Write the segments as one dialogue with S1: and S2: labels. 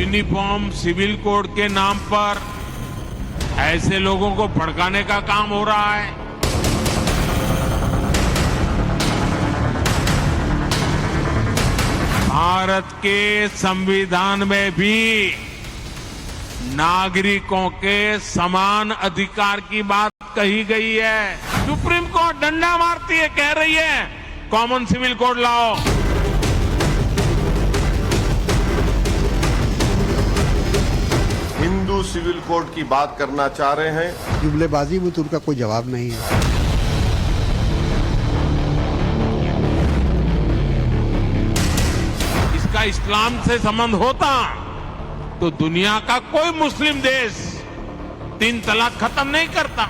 S1: Uniform civil code के नाम पर ऐसे लोगों को भड़काने का काम हो रहा है। भारत के संविधान में भी नागरिकों के समान अधिकार की बात कही गई है। सुप्रीम कोर्ट डंडा मारती है, कह रही है कॉमन सिविल कोड लाओ।
S2: हिंदू सिविल कोड की बात करना चाह रहे हैं।
S3: जुमलेबाजी में तो उनका कोई जवाब नहीं है।
S1: इसका इस्लाम से संबंध होता तो दुनिया का कोई मुस्लिम देश 3 तलाक खत्म नहीं करता।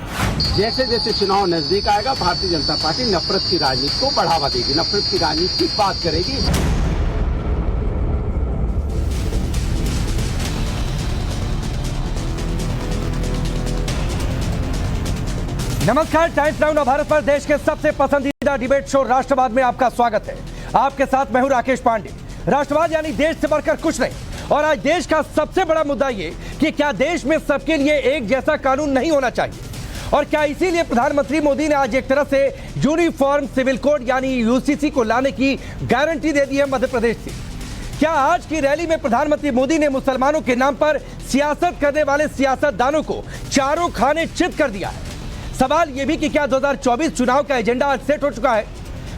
S4: जैसे जैसे चुनाव नजदीक आएगा भारतीय जनता पार्टी नफरत की राजनीति को बढ़ावा देगी, नफरत की राजनीति की बात करेगी।
S5: नमस्कार, टाइम्स नाउ भारत पर देश के सबसे पसंदीदा डिबेट शो राष्ट्रवाद में आपका स्वागत है। आपके साथ मैं हूं राकेश पांडे। राष्ट्रवाद यानी देश से बढ़कर कुछ नहीं। और आज देश का सबसे बड़ा मुद्दा ये कि क्या देश में सबके लिए एक जैसा कानून नहीं होना चाहिए, और क्या इसीलिए प्रधानमंत्री मोदी ने आज एक तरह से यूनिफॉर्म सिविल कोड यानी यूसीसी को लाने की गारंटी दे दी है मध्य प्रदेश से। क्या आज की रैली में प्रधानमंत्री मोदी ने मुसलमानों के नाम पर सियासत करने वाले सियासतदानों को चारों खाने चित कर दिया है? सवाल यह भी कि क्या 2024 चुनाव का एजेंडा आज सेट हो चुका है?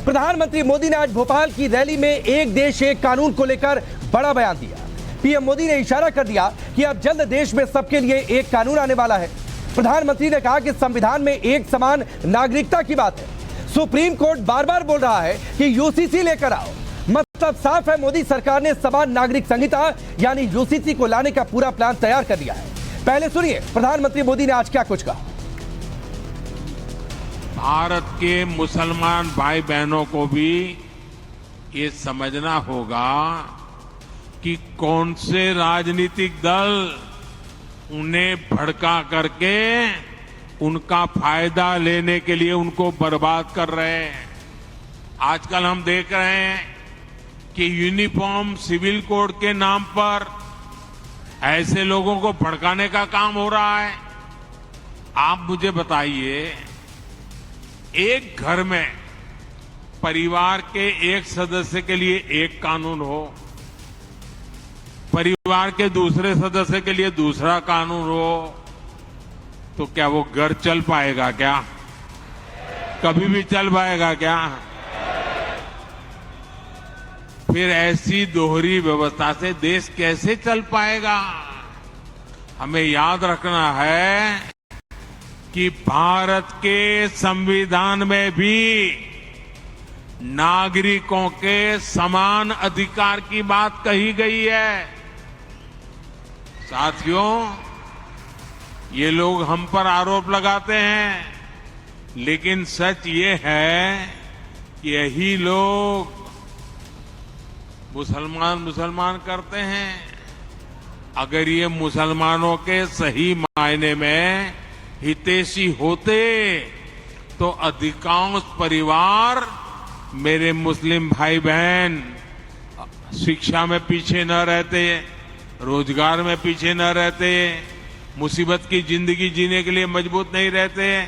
S5: प्रधानमंत्री मोदी ने आज भोपाल की रैली में एक देश एक कानून को लेकर बड़ा बयान दिया। पीएम मोदी ने इशारा कर दिया कि अब जल्द देश में सबके लिए एक कानून आने वाला है। प्रधानमंत्री ने कहा कि संविधान में एक समान नागरिकता की बात है। सुप्रीम कोर्ट बार बार बोल रहा है कि यूसीसी लेकर आओ। मतलब साफ है, मोदी सरकार ने समान नागरिक संहिता यानी यूसीसी को लाने का पूरा प्लान तैयार कर दिया है। पहले सुनिए प्रधानमंत्री मोदी ने आज क्या कुछ कहा।
S1: भारत के मुसलमान भाई बहनों को भी ये समझना होगा कि कौन से राजनीतिक दल उन्हें भड़का करके उनका फायदा लेने के लिए उनको बर्बाद कर रहे हैं। आजकल हम देख रहे हैं कि यूनिफॉर्म सिविल कोड के नाम पर ऐसे लोगों को भड़काने का काम हो रहा है। आप मुझे बताइए, एक घर में परिवार के एक सदस्य के लिए एक कानून हो, परिवार के दूसरे सदस्य के लिए दूसरा कानून हो, तो क्या वो घर चल पाएगा? क्या कभी भी चल पाएगा क्या? फिर ऐसी दोहरी व्यवस्था से देश कैसे चल पाएगा? हमें याद रखना है कि भारत के संविधान में भी नागरिकों के समान अधिकार की बात कही गई है। साथियों, ये लोग हम पर आरोप लगाते हैं, लेकिन सच ये है कि यही लोग मुसलमान करते हैं। अगर ये मुसलमानों के सही मायने में हितैषी होते तो अधिकांश परिवार, मेरे मुस्लिम भाई बहन, शिक्षा में पीछे न रहते, रोजगार में पीछे न रहते, मुसीबत की जिंदगी जीने के लिए मजबूत नहीं रहते।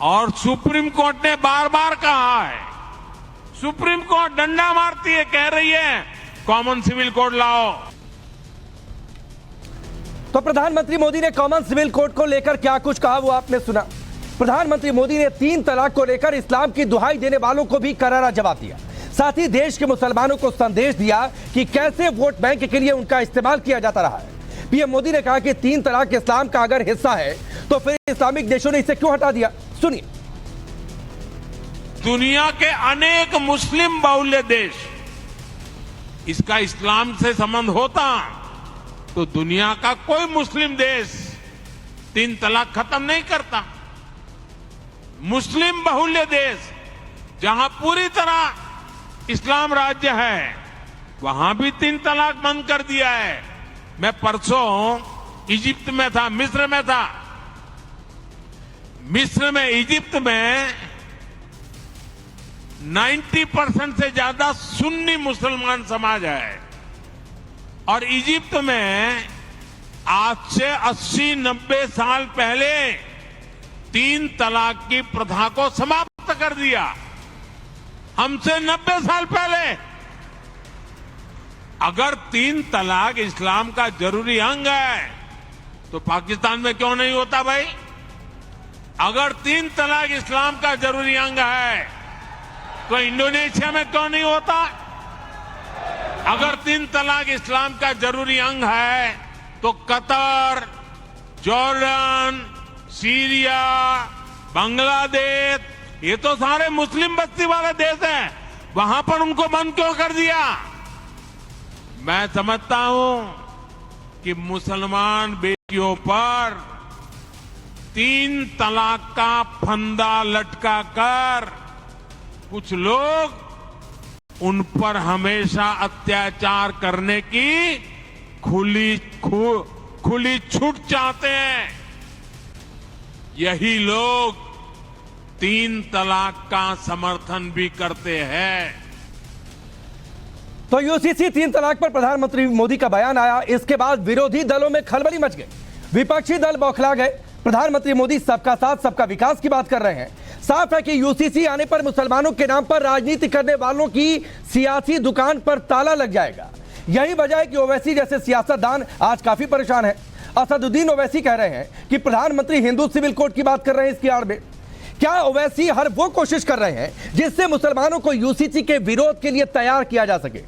S1: और सुप्रीम कोर्ट ने बार बार कहा है, सुप्रीम कोर्ट डंडा मारती है, कह रही है कॉमन सिविल कोड लाओ।
S5: तो प्रधानमंत्री मोदी ने कॉमन सिविल कोड को लेकर क्या कुछ कहा वो आपने सुना। प्रधानमंत्री मोदी ने 3 तलाक को लेकर इस्लाम की दुहाई देने वालों को भी करारा जवाब दिया। साथ ही देश के मुसलमानों को संदेश दिया कि कैसे वोट बैंक के लिए उनका इस्तेमाल किया जाता रहा है। पीएम मोदी ने कहा कि 3 तलाक इस्लाम का अगर हिस्सा है तो फिर इस्लामिक देशों ने इसे क्यों हटा दिया? सुनिए।
S1: दुनिया के अनेक मुस्लिम बाहुल्य देश, इसका इस्लाम से संबंध होता तो दुनिया का कोई मुस्लिम देश 3 तलाक खत्म नहीं करता। मुस्लिम बाहुल्य देश जहां पूरी तरह इस्लाम राज्य है, वहां भी 3 तलाक बंद कर दिया है। मैं परसों इजिप्ट में था, मिस्र में था। मिस्र में, इजिप्ट में 90% से ज्यादा सुन्नी मुसलमान समाज है। और इजिप्ट में आज से 80-90 साल पहले 3 तलाक की प्रथा को समाप्त कर दिया। हमसे 90 साल पहले। अगर 3 तलाक इस्लाम का जरूरी अंग है तो पाकिस्तान में क्यों नहीं होता भाई? अगर 3 तलाक इस्लाम का जरूरी अंग है तो इंडोनेशिया में क्यों नहीं होता? अगर 3 तलाक इस्लाम का जरूरी अंग है तो कतर, जॉर्डन, सीरिया, बांग्लादेश, ये तो सारे मुस्लिम बस्ती वाले देश हैं, वहां पर उनको बंद क्यों कर दिया? मैं समझता हूं कि मुसलमान बेटियों पर 3 तलाक का फंदा लटका कर कुछ लोग उन पर हमेशा अत्याचार करने की खुली छूट चाहते हैं। यही लोग 3 तलाक का समर्थन भी करते हैं।
S5: तो यूसीसी 3 तलाक पर प्रधानमंत्री मोदी का बयान आया, इसके बाद विरोधी दलों में खलबली मच गई। विपक्षी दल बौखला गए। प्रधानमंत्री मोदी सबका साथ सबका विकास की बात कर रहे हैं। साफ है कि यूसीसी आने पर मुसलमानों के नाम पर राजनीति करने वालों की सियासी दुकान पर ताला लग जाएगा। यही वजह है कि ओवैसी जैसे सियासतदान आज काफी परेशान है। असदुद्दीन ओवैसी कह रहे हैं कि प्रधानमंत्री हिंदू सिविल कोड की बात कर रहे हैं। इसकी आड़ में क्या ओवैसी हर वो कोशिश कर रहे हैं जिससे मुसलमानों को यूसीसी के विरोध के लिए तैयार किया जा सके,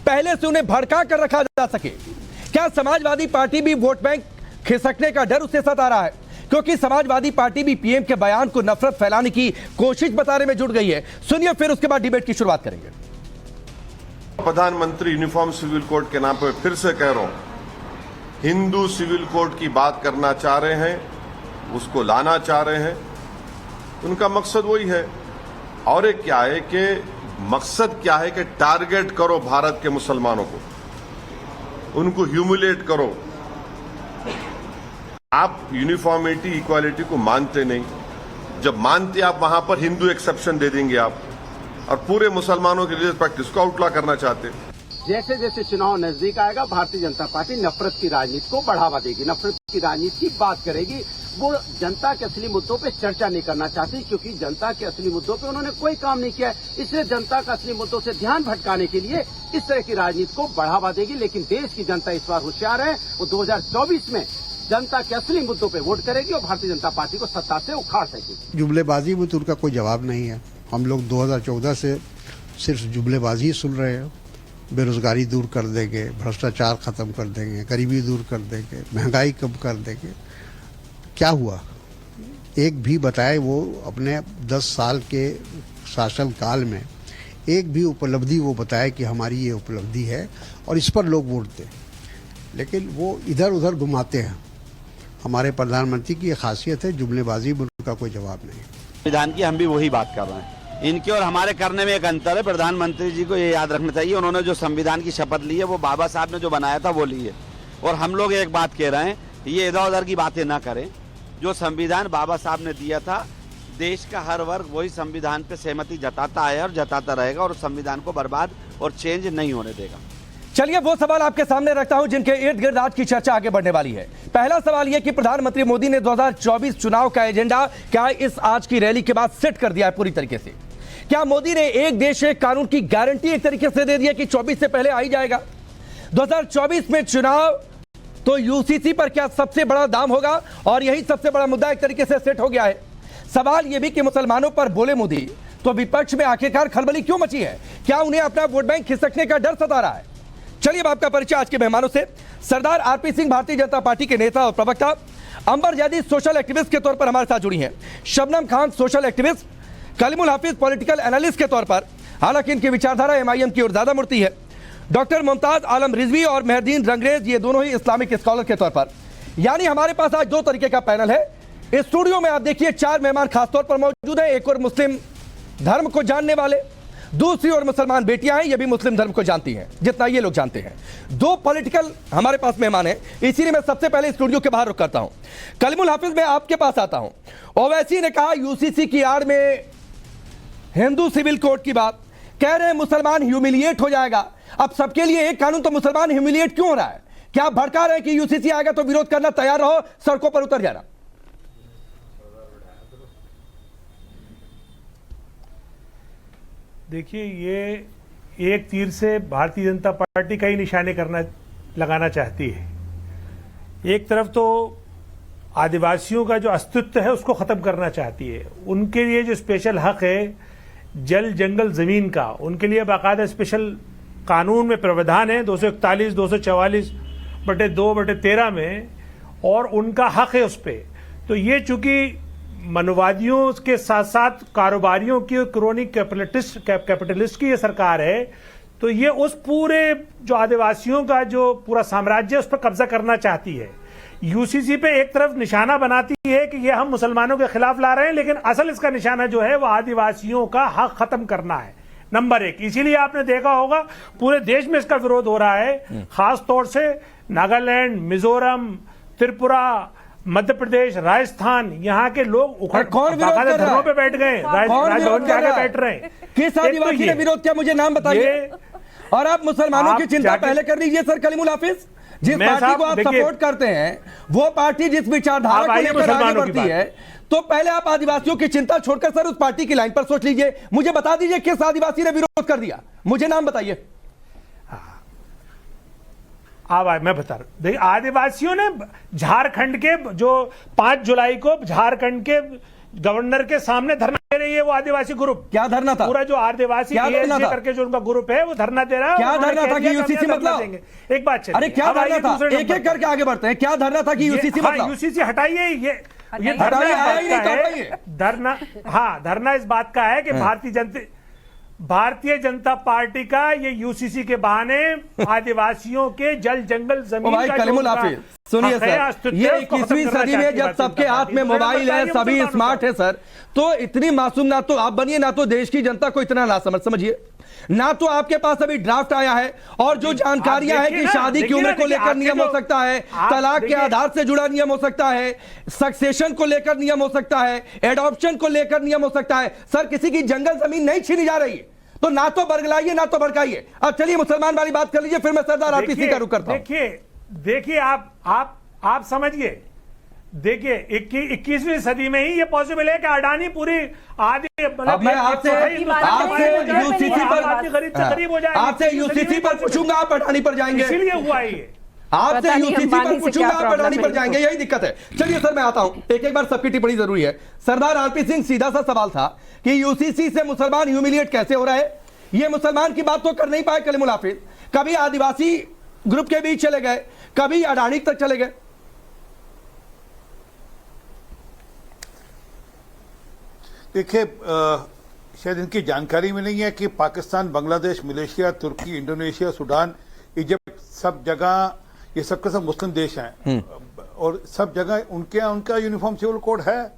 S5: पहले से उन्हें भड़का कर रखा जा सके? क्या समाजवादी पार्टी भी वोट बैंक खिसकने का डर उसके साथ आ रहा है? क्योंकि समाजवादी पार्टी भी पीएम के बयान को नफरत फैलाने की कोशिश बताने में जुट गई है। सुनिए, फिर उसके बाद डिबेट की शुरुआत करेंगे।
S2: प्रधानमंत्री यूनिफॉर्म सिविल कोड के नाम पर फिर से कह रहा हूं, हिंदू सिविल कोड की बात करना चाह रहे हैं, उसको लाना चाह रहे हैं। उनका मकसद वही है। और एक क्या है कि मकसद क्या है कि टारगेट करो भारत के मुसलमानों को, उनको ह्यूमिलेट करो। आप यूनिफॉर्मिटी इक्वालिटी को मानते नहीं। जब मानते आप वहां पर हिंदू एक्सेप्शन दे देंगे आप, और पूरे मुसलमानों के रिलीजियस प्रैक्टिस को आउटला करना चाहते।
S4: जैसे जैसे चुनाव नजदीक आएगा, भारतीय जनता पार्टी नफरत की राजनीति को बढ़ावा देगी, नफरत की राजनीति की बात करेगी। वो जनता के असली मुद्दों पे चर्चा नहीं करना चाहती, क्योंकि जनता के असली मुद्दों पे उन्होंने कोई काम नहीं किया है। इसलिए जनता का असली मुद्दों से ध्यान भटकाने के लिए इस तरह की राजनीति को बढ़ावा देगी। लेकिन देश की जनता इस बार होशियार है। वो 2024 में जनता के असली मुद्दों पे वोट करेगी और भारतीय जनता पार्टी को सत्ता से उखाड़ सकेगी।
S3: जुमलेबाजी में तो उनका कोई जवाब नहीं है। हम लोग 2014 से सिर्फ जुमलेबाजी सुन रहे हैं। बेरोजगारी दूर कर देंगे, भ्रष्टाचार खत्म कर देंगे, गरीबी दूर कर देंगे, महंगाई कम कर देंगे। क्या हुआ? एक भी बताए वो अपने 10 साल के शासन काल में एक भी उपलब्धि वो बताए कि हमारी ये उपलब्धि है और इस पर लोग वोट दें। लेकिन वो इधर उधर घुमाते हैं। हमारे प्रधानमंत्री की ये खासियत है, जुमलेबाजी में उनका कोई जवाब नहीं।
S6: संविधान की हम भी वही बात कर रहे हैं। इनके और हमारे करने में एक अंतर है। प्रधानमंत्री जी को ये याद रखना चाहिए, उन्होंने जो संविधान की शपथ ली है वो बाबा साहब ने जो बनाया था वो ली है। और हम लोग एक बात कह रहे हैं, ये इधर उधर की बातें ना करें। जो संविधान बाबा साहब ने दिया था, देश का हर वर्ग वही संविधान पे सहमति जताता है और जताता रहेगा, और संविधान को बर्बाद और चेंज नहीं होने देगा।
S5: चलिए, वो सवाल आपके सामने रखता हूं जिनके इर्द गिर्द आज की चर्चा आगे बढ़ने वाली है। पहला सवाल यह कि प्रधानमंत्री मोदी ने 2024 चुनाव का एजेंडा क्या इस आज की रैली के बाद सेट कर दिया है पूरी तरीके से? क्या मोदी ने एक देश एक कानून की गारंटी एक तरीके से दे दी है कि 24 से पहले आ ही जाएगा? 2024 में चुनाव तो यूसीसी पर क्या सबसे बड़ा दाम होगा? और यही सबसे बड़ा मुद्दा एक तरीके से सेट हो गया है। सवाल यह भी कि मुसलमानों पर बोले मोदी तो विपक्ष में आखिरकार खलबली क्यों मची है? क्या उन्हें अपना वोट बैंक खिसकने का डर सता रहा है? चलिए, अब आपका परिचय आज के मेहमानों से। सरदार आरपी सिंह भारतीय जनता पार्टी के नेता और प्रवक्ता। अंबर जैदी सोशल एक्टिविस्ट के तौर पर हमारे साथ जुड़ी हैं। Shabnam Khan social activist. Kalimul Hafiz political analyst के तौर पर, हालांकि इनकी विचारधारा एमआईएम की ओर ज्यादा मुड़ती है। डॉक्टर मुमताज आलम रिजवी और मेहरदीन रंगरेज, ये दोनों ही इस्लामिक स्कॉलर के तौर पर। यानी हमारे पास आज 2 तरीके का पैनल है। इस स्टूडियो में आप देखिए 4 मेहमान खासतौर पर मौजूद हैं। एक और मुस्लिम धर्म को जानने वाले, दूसरी ओर मुसलमान बेटियां हैं, ये भी मुस्लिम धर्म को जानती हैं जितना ये लोग जानते हैं। 2 पॉलिटिकल हमारे पास मेहमान हैं, इसीलिए मैं सबसे पहले स्टूडियो के बाहर रुक करता हूं। कलीमुल हाफिज, मैं आपके पास आता हूं। ओवैसी ने कहा यूसीसी की आड़ में हिंदू सिविल कोड की बात, कह रहे हैं मुसलमान ह्यूमिलिएट हो जाएगा अब सबके लिए एक कानून, तो मुसलमान ह्यूमिलिएट क्यों हो रहा है? क्या आप भड़का रहे हैं कि यूसीसी आएगा तो विरोध करना तैयार रहो, सड़कों पर उतर जाना?
S7: देखिए, ये एक तीर से भारतीय जनता पार्टी का ही निशाने लगाना चाहती है। एक तरफ तो आदिवासियों का जो अस्तित्व है उसको खत्म करना चाहती है। उनके लिए जो स्पेशल हक है जल जंगल जमीन का, उनके लिए बाकायदा स्पेशल कानून में प्रावधान है 241, 244/2/13 में, और उनका हक है उस पर। तो ये चूंकि मनवादियों के साथ साथ कारोबारियों की क्रोनिक कैपिटलिस्ट की ये सरकार है, तो ये उस पूरे जो आदिवासियों का जो पूरा साम्राज्य उस पर कब्जा करना चाहती है। यूसीसी पे एक तरफ निशाना बनाती है कि ये हम मुसलमानों के खिलाफ ला रहे हैं, लेकिन असल इसका निशाना जो है वो आदिवासियों का हक खत्म करना है, नंबर 1। इसीलिए आपने देखा होगा पूरे देश में इसका विरोध हो रहा है, खास तौर से नागालैंड, मिजोरम, त्रिपुरा, मध्य प्रदेश, राजस्थान, यहाँ के लोग धरनों पे बैठ गए, राजभवन के आगे बैठ रहे हैं।
S5: किस आदिवासी ने विरोध किया, मुझे नाम बताइए। और आप मुसलमानों की चिंता पहले कर लीजिए सर कलीमुल हाफिज। जिस पार्टी को आप सपोर्ट करते हैं, वो पार्टी जिस विचारधारा को लेकर आगे बढ़ती है, तो पहले आप आदिवासियों की चिंता छोड़कर सर उस पार्टी की लाइन पर सोच लीजिए। मुझे बता दीजिए किस आदिवासी ने विरोध कर दिया, मुझे नाम बताइए।
S7: मैं बता रहा हूं, देखिए आदिवासियों ने झारखंड के जो 5 जुलाई को झारखंड के गवर्नर के सामने धरना दे रही है वो आदिवासी ग्रुप।
S5: क्या धरना था?
S7: पूरा जो आदिवासी करके जो उनका ग्रुप है वो धरना दे रहा है।
S5: क्या धरना था कि यूसीसी मतलब?
S7: एक बात चलिए,
S5: अरे क्या धरना था? एक एक करके आगे बढ़ते हैं। क्या धरना था कि यूसीसी मतलब?
S7: यूसीसी हटाइए, ये धरना, हाँ धरना इस बात का है कि भारतीय जनता पार्टी का ये यूसीसी के बहाने आदिवासियों के जल जंगल जमीन का
S5: कलीमुल हाफिज सुनिए सर, ये 21वीं सदी में जब सबके हाथ में मोबाइल है, सभी स्मार्ट है सर, तो इतनी मासूम ना तो आप बनिए, ना तो देश की जनता को इतना ना समझिए, ना तो आपके पास अभी ड्राफ्ट आया है और जो जानकारियां हैं कि शादी की उम्र को लेकर नियम हो सकता है, तलाक के आधार से जुड़ा नियम हो सकता है, सक्सेशन को लेकर नियम हो सकता है, एडॉप्शन को लेकर नियम हो सकता है। सर किसी की जंगल जमीन नहीं छीनी जा रही है, तो ना तो बरगलाइए ना तो भड़काइए। अब चलिए मुसलमान वाली बात कर लीजिए, फिर मैं सरदार आरपीसी का रुख करता हूं।
S7: देखिए आप समझिए, देखिए 21वीं सदी में ही ये पॉसिबल है कि अडानी पूरी आधी
S5: अब मैं आपसे यूसीसी पर पूछूंगा, आप अडानी पर जाएंगे,
S7: इसीलिए हुआ ये।
S5: आपसे यूसीसी पर पूछूंगा, आप अडानी पर जाएंगे, यही दिक्कत है। चलिए सर मैं आता हूं, एक बार सबकी टिप्पणी जरूरी है। सरदार आरपी सिंह, सीधा सा सवाल था कि यूसीसी से मुसलमान ह्यूमिलिएट कैसे हो रहा है? ये मुसलमान की बात तो कर नहीं पाए कलीमुल हाफिज, कभी आदिवासी ग्रुप के बीच चले गए, कभी अडानी तक चले गए।
S8: देखिए, शायद इनकी जानकारी में नहीं है कि पाकिस्तान, बांग्लादेश, मलेशिया, तुर्की, इंडोनेशिया, सूडान, इजिप्ट, सब जगह ये सब के सब मुस्लिम देश हैं और सब जगह उनका यूनिफॉर्म सिविल कोड है,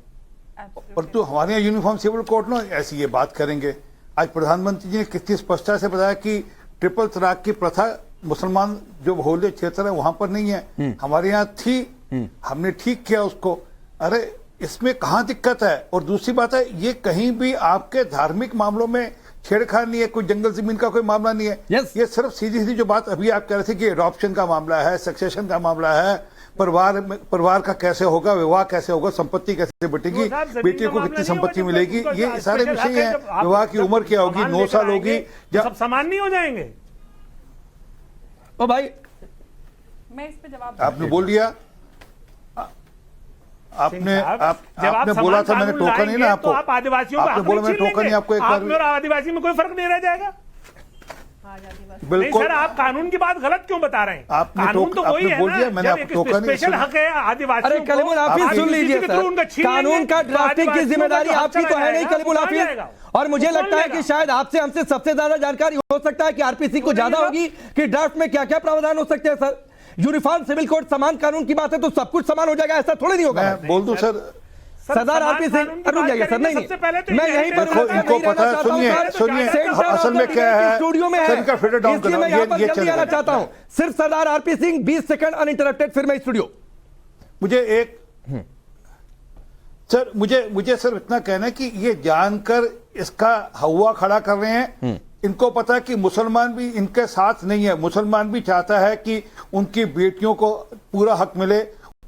S8: परंतु हमारे यहाँ यूनिफॉर्म सिविल कोड ना ऐसी ये बात करेंगे। आज प्रधानमंत्री जी ने कितनी स्पष्टता से बताया कि ट्रिपल तलाक की प्रथा मुसलमान जो बहुल्य क्षेत्र है वहां पर नहीं है, हमारे यहाँ थी, हमने ठीक किया उसको। अरे इसमें कहाँ दिक्कत है? और दूसरी बात है, ये कहीं भी आपके धार्मिक मामलों में छेड़खानी नहीं है, कोई जंगल जमीन का कोई मामला नहीं है। ये सिर्फ सीधी सीधी जो बात अभी आप कह रहे थे कि एडॉप्शन का मामला है, सक्सेशन का मामला है, परिवार का कैसे होगा, विवाह कैसे होगा, संपत्ति कैसे बटेगी, बेटी को कितनी संपत्ति मिलेगी, ये सारे विषय हैं। विवाह की उम्र क्या होगी, 9 साल होगी,
S7: सब समान नहीं हो जाएंगे?
S5: ओ भाई
S9: मैं इस पे जवाब
S8: आपने बोल दिया, आपने बोला था, मैंने टोका नहीं ना आपको,
S7: आप आदिवासियों
S8: आपने बोला मैंने टोका नहीं आपको। एक बार
S7: और आदिवासी में कोई फर्क नहीं रह जाएगा? बिल्कुल सर, आप कानून की बात गलत क्यों बता रहे हैं? कानून तो वही है ना, मैंने आपको टोका नहीं। स्पेशल हक है आदिवासी।
S5: अरे कलीमुल हाफिज सुन लीजिए सर, कानून का ड्राफ्टिंग की जिम्मेदारी आपकी तो है नहीं कलीमुल हाफिज, और मुझे लगता है कि शायद आपसे हमसे सबसे ज्यादा जानकारी हो सकता है कि आरपीसी को ज्यादा होगी कि ड्राफ्ट में क्या क्या प्रावधान हो सकते हैं। सर यूनिफॉर्म सिविल कोड समान कानून की बात है तो सब कुछ समान हो जाएगा, ऐसा थोड़ी नहीं होगा।
S8: मैं बोल दूं सर,
S5: सरदार आरपी सिंह रुक जाइए सर, नहीं मैं यहीं पर
S8: इनको पता है, सुनिए असल में क्या है,
S5: स्टूडियो में है, इसलिए मैं यहाँ पर जल्दी आना चाहता हूँ। सिर्फ सरदार आरपी सिंह 20 सेकंड अनइंटरप्टेड, फिर मैं स्टूडियो।
S8: मुझे सिर्फ इतना कहना है कि ये जानकर इसका हवा खड़ा कर रहे हैं इनको पता है कि मुसलमान भी इनके साथ नहीं है। मुसलमान भी चाहता है कि उनकी बेटियों को पूरा हक मिले,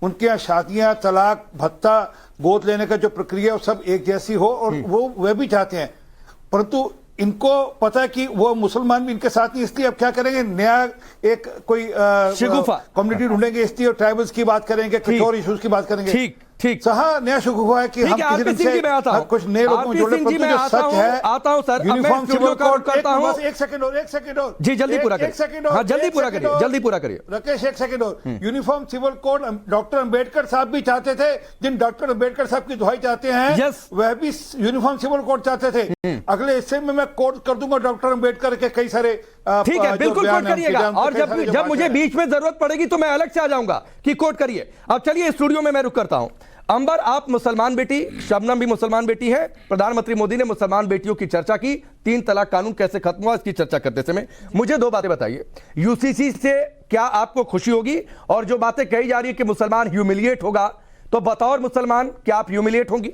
S8: उनके यहाँ शादियां, तलाक, भत्ता, गोद लेने का जो प्रक्रिया है सब एक जैसी हो, और वो वे भी चाहते हैं। परंतु इनको पता है कि वो मुसलमान भी इनके साथ नहीं, इसलिए अब क्या करेंगे, नया एक कोई कम्युनिटी ढूंढेंगे, इसलिए और ट्राइबल्स की बात करेंगे, कुछ और इश्यूज की बात करेंगे।
S5: ठीक ठीक
S8: नया शुगुफा है कि हम किसी दिन से कुछ नए लोगों को जोड़े, परंतु जो सच है,
S5: सर,
S8: यूनिफॉर्म सिविल कोड
S5: करता हूं।
S8: एक सेकंड और
S5: जी जल्दी पूरा करिए। हाँ जल्दी पूरा करिए
S8: राकेश, एक सेकंड और। Uniform civil code doctor Ambedkar साहब भी चाहते थे, जिन डॉक्टर अंबेडकर साहब की दुहाई चाहते हैं वह भी यूनिफॉर्म सिविल कोड चाहते थे। अगले हिस्से में मैं कोड कर दूंगा डॉक्टर अंबेडकर के कई सारे।
S5: ठीक है, बिल्कुल कोट करिएगा, और जब मुझे बीच में जरूरत पड़ेगी तो मैं अलग से आ जाऊंगा कि कोट करिए। अब चलिए स्टूडियो में मैं रुक करता हूं। अंबर, आप मुसलमान बेटी, शबनम भी मुसलमान बेटी है। प्रधानमंत्री मोदी ने मुसलमान बेटियों की चर्चा की, 3 तलाक कानून कैसे खत्म हुआ इसकी चर्चा करते समय मुझे 2 बातें बताइए। यूसीसी से क्या आपको खुशी होगी, और जो बातें कही जा रही है कि मुसलमान ह्यूमिलिएट होगा, तो बतौर मुसलमान क्या आप ह्यूमिलिएट होंगी?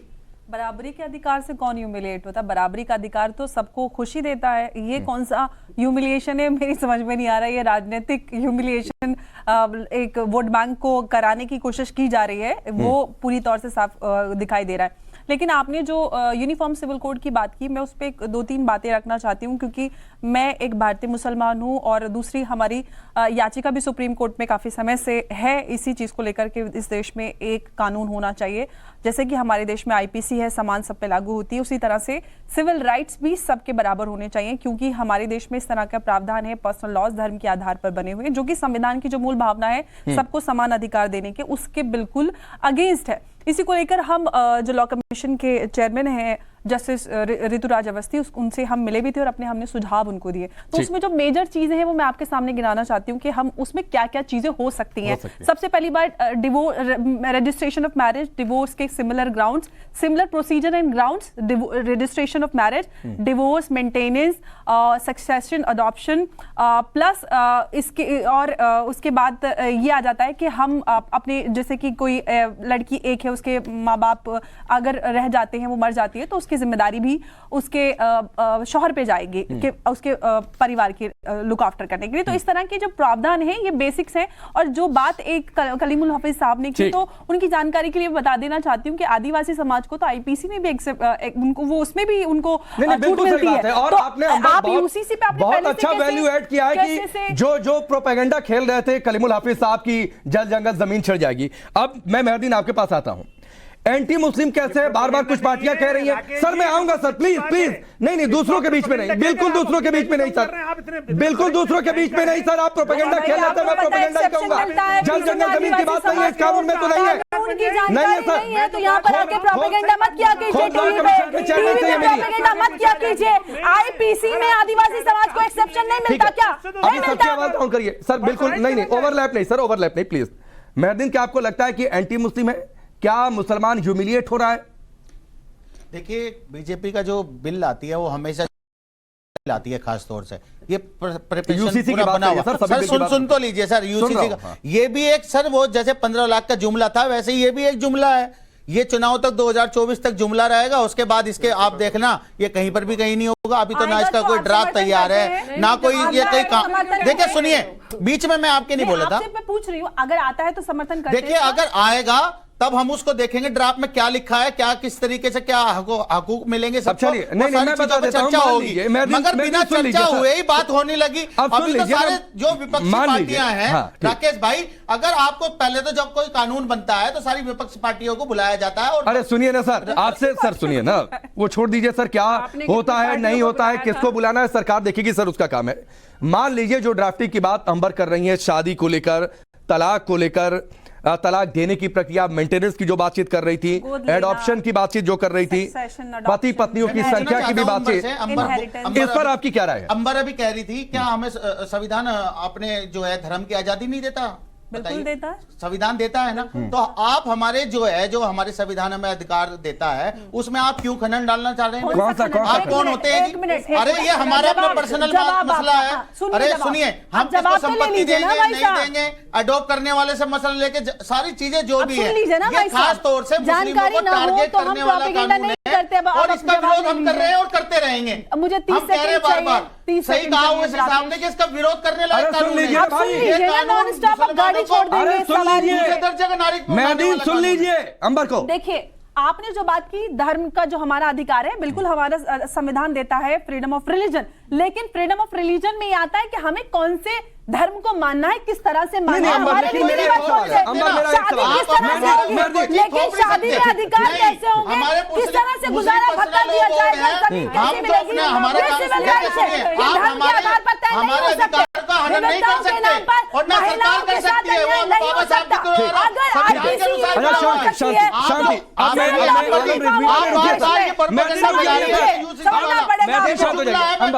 S9: बराबरी के अधिकार से कौन ह्यूमिलिएट होता है? बराबरी का अधिकार तो सबको खुशी देता है। ये कौन सा ह्यूमिलिएशन है, मेरी समझ में नहीं आ रहा है। ये राजनीतिक ह्यूमिलिएशन, एक वोट बैंक को कराने की कोशिश की जा रही है, वो पूरी तौर से साफ दिखाई दे रहा है। लेकिन आपने जो यूनिफॉर्म सिविल कोड की बात की, मैं उस पर 2-3 बातें रखना चाहती हूँ, क्योंकि मैं एक भारतीय मुसलमान हूँ, और दूसरी हमारी याचिका भी सुप्रीम कोर्ट में काफ़ी समय से है इसी चीज़ को लेकर के इस देश में एक कानून होना चाहिए। जैसे कि हमारे देश में आईपीसी है, समान सब पे लागू होती है, उसी तरह से सिविल राइट्स भी सबके बराबर होने चाहिए, क्योंकि हमारे देश में इस तरह का प्रावधान है पर्सनल लॉज धर्म के आधार पर बने हुए, जो कि संविधान की जो मूल भावना है सबको समान अधिकार देने के, उसके बिल्कुल अगेंस्ट है। इसी को लेकर हम जो लॉ कमीशन के चेयरमैन हैं जस्टिस ऋतुराज अवस्थी, उनसे हम मिले भी थे और हमने सुझाव उनको दिए। तो उसमें जो मेजर चीजें हैं वो मैं आपके सामने गिनाना चाहती हूँ कि हम उसमें क्या क्या चीजें हो सकती हैं। सबसे पहली बात, रजिस्ट्रेशन ऑफ मैरिज, डिवोर्स के similar grounds, similar procedure and grounds, registration of marriage, divorce, maintenance, succession, adoption, plus इसके और उसके बाद ये आ जाता है कि हम अपने, जैसे कि कोई लड़की एक है, उसके माँ बाप अगर रह जाते हैं, वो मर जाती है, तो उसकी जिम्मेदारी भी उसके शौहर पे जाएगी कि उसके परिवार की लुक आफ्टर करने के लिए। तो इस तरह के जो प्रावधान है ये बेसिक्स हैं। और जो बात एक कलीमुल हफीज साहब ने की, तो उनकी जानकारी के लिए बता देना चाहती हूँ कि आदिवासी समाज को तो आईपीसी में भी उनको, वो उसमें भी उनको छूट मिलती है। और आप यूसीसी पे आपने
S5: बहुत अच्छा वैल्यू ऐड किया है कि जो प्रोपेगेंडा खेल रहे थे कलीमुल हफीज साहब की जल जंगल जमीन छिड़ जाएगी। अब मैं मेहरदीन आपके पास आता हूं। एंटी मुस्लिम कैसे है, बार बार कुछ पार्टियां कह रही हैं। सर मैं आऊंगा सर, प्लीज प्लीज। नहीं दूसरों के बीच में नहीं, बिल्कुल दूसरों के बीच में नहीं सर, बिल्कुल दूसरों के बीच में नहीं सर। आप प्रोपेगेंडा खेल रहे थे, मैं प्रोपेगेंडा ही कहूंगा। जल जंगल जमीन की बात नहीं है, इस कानून में तो नहीं है, नहीं है सर।
S9: तो यहाँ पर आके प्रोपेगेंडा मत किया कीजिए, प्रोपेगेंडा मत किया कीजिए। आईपीसी में आदिवासी समाज को एक्सेप्शन नहीं मिलता क्या?
S5: अभी सबकी आवाज डाउन करिए सर, बिल्कुल नहीं, ओवरलैप नहीं सर, ओवरलैप नहीं प्लीज। मेहरदीन, क्या आपको लगता है कि एंटी मुस्लिम है? क्या मुसलमान ह्यूमिलिएट हो रहा है?
S10: देखिए, बीजेपी का जो बिल आती है वो हमेशा लाती है, खास तौर से ये
S5: यूसीसी की बात है
S10: सर, सुन तो लीजिए सर, यूसीसी का ये भी एक सर, वो जैसे 15 लाख का जुमला था, वैसे ये भी एक जुमला है। ये चुनाव तक 2024 तक जुमला रहेगा, उसके बाद इसके आप देखना ये कहीं पर भी कहीं नहीं होगा। अभी तो ना इसका कोई ड्राफ्ट तैयार है, ना कोई ये कहीं काम। देखिए सुनिए, बीच में मैं आपके नहीं बोला था,
S9: मैं पूछ रही हूँ, अगर आता है तो समर्थन करते हैं।
S10: देखिए अगर आएगा तब हम उसको देखेंगे ड्राफ्ट में क्या लिखा है, क्या किस तरीके से क्या हकूक मिलेंगे सबको।
S5: नहीं मैं बता देता हूं,
S10: चर्चा होगी, मगर बिना चर्चा हुए ही बात होने लगी। अभी तो सारे जो विपक्षी पार्टियां हैं, राकेश भाई, अगर आपको पहले तो जब कोई कानून बनता है तो सारी विपक्षी पार्टियों को बुलाया जाता है। और
S5: अरे सुनिए ना सर, आपसे सर सुनिए ना, वो छोड़ दीजिए सर, क्या होता है नहीं होता है, किसको बुलाना है सरकार देखेगी सर, उसका काम है। मान लीजिए जो ड्राफ्टिंग की बात अंबर कर रही है, शादी को लेकर, तलाक को लेकर, तलाक देने की प्रक्रिया, मेंटेनेंस की जो बातचीत कर रही थी, एडॉप्शन की बातचीत जो कर रही थी, पति पत्नियों की संख्या की भी बातचीत, इस पर आपकी क्या राय है?
S10: अंबर अभी कह रही थी, क्या हमें संविधान अपने जो है धर्म की आजादी नहीं देता?
S9: बिल्कुल देता है,
S10: संविधान देता है ना। तो आप हमारे जो हमारे संविधान हमें अधिकार देता है, उसमें आप क्यों खनन डालना चाह रहे हैं? आप कौन होते हैं? अरे ये हमारा अपना पर्सनल मसला है। अरे सुनिए, हम किसको संपत्ति देंगे नहीं देंगे, अडॉप्ट करने वाले से मसला लेके सारी चीजें जो भी है, ये खास तौर से मुस्लिमों को टारगेट करने वाला कानून है, और इसका विरोध हम कर रहे हैं और करते रहेंगे।
S9: मुझे 30 सेकंड चाहिए।
S10: सही कहा हुआ सामने कि इसका विरोध करने लायक कानून है।
S5: आप सुन लीजिए
S10: ये
S9: नॉन स्टॉप आप गाड़ी छोड़ देंगे इस सवाल
S10: दूसरे दर्जे का नागरिक
S5: मेहदीन सुन लीजिए अंबर को।
S9: देखिए आपने जो बात की धर्म का जो हमारा अधिकार है, बिल्कुल हमारा संविधान देता है फ्रीडम ऑफ रिलीजन, लेकिन फ्रीडम ऑफ रिलीजन में ये आता है कि हमें कौन से धर्म को मानना है, किस तरह से मानना है। हमारे लिए शादी किस तरह से होगी, लेकिन शादी में अधिकार कैसे होंगे, किस तरह से गुजारा भत्ता दिया जाएगा, जमीन कैसे मिलेगी, ये सिविल राइट्स है। ये धर्म के आधार पर तय नहीं हो सकते, विविधताओं के नाम पर महिलाओं के साथ अन्याय नहीं हो सकता। अगर आईपीसी